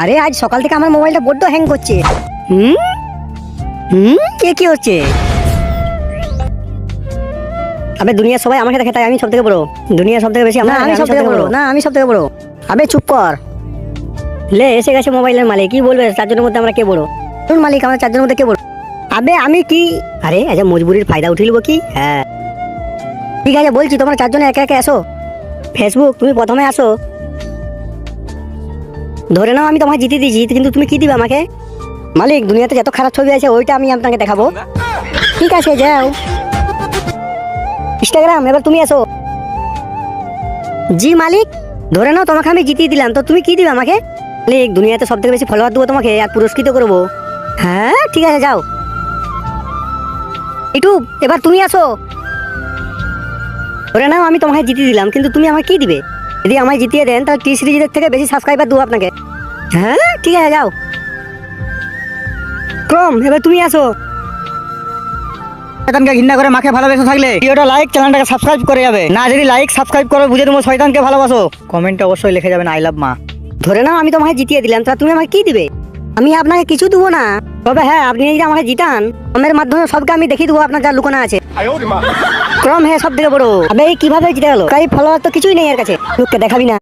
আরে আজ সকাল থেকে আমার মোবাইলটা বড্ড হ্যাং করছে। হুম হুম কি হচ্ছে? আবে দুনিয়ার সবাই আমাকে দেখে তাই আমি সব থেকে বড়। দুনিয়া সব থেকে বেশি আমি সব থেকে বড়। না আমি সব থেকে বড়। আবে চুপ কর। লে এসে গেছে মোবাইলের মালিক, কি বলবে চারজনের মধ্যে আমরা কে বড়? কোন মালিক? আমরা চারজনের মধ্যে কে বড়? আবে আমি কি? আরে আচ্ছা মজবুরির ফায়দা উঠিলবো কি? হ্যাঁ ঠিক আছে বলছি, তোমরা চারজনে একে একে আসো। ফেসবুক তুমি প্রথমে আসো। ধরে নাও আমি তোমাকে জিতে দিয়েছি, কিন্তু তুমি কি দিবে আমাকে? মালিক দুনিয়াতে যত খারাপ ছবি আছে ওইটা আমি আপনাকে দেখাবো। ঠিক আছে যাও। ইনস্টাগ্রাম এবার তুমি আসো। জি মালিক। ধরে নাও তোমাকে আমি জিতিয়ে দিলাম, তো তুমি কি দিবে আমাকে? মালিক দুনিয়াতে সব থেকে বেশি ফলোয়ার দেবো তোমাকে আর পুরস্কৃত করবো। হ্যাঁ ঠিক আছে যাও। ইউটিউব এবার তুমি আসো। ধরে নাও আমি তোমাকে জিতিয়ে দিলাম, কিন্তু তুমি আমাকে কি দিবে? যদি আমায় জিতিয়ে দেন তাহলে টি সিরিজের থেকে বেশি সাবস্ক্রাইবার দেবো আপনাকে। হ্যাঁ ঠিক আছে যাও। ক্রম এবার তুমি আসো। শয়তানকে ঘৃণা করে মাকে ভালোবেসে থাকলে ভিডিওটা লাইক, চ্যানেলটাকে সাবস্ক্রাইব করে যাবে। না যদি লাইক সাবস্ক্রাইব করে বুঝে দেবো শয়তানকে ভালোবাসো। কমেন্টে অবশ্যই লিখে যাবেন আই লাভ মা। ধরে নাও আমি তোমাকে জিতিয়ে দিলাম, তা তুমি আমাকে কি দিবে? আমি আপনাকে কিছু দেবো না, তবে হ্যাঁ আপনি যদি আমাকে জিতান আমার মাধ্যমে সবকে আমি দেখিয়ে দেবো আপনার যা লুকোনো আছে। ক্রম হ্যাঁ সব থেকে বড়। আবে কিভাবে জিতে গেল? কাই ফলোয়ার তো কিছুই নেই এর কাছে, লোককে দেখাবি না।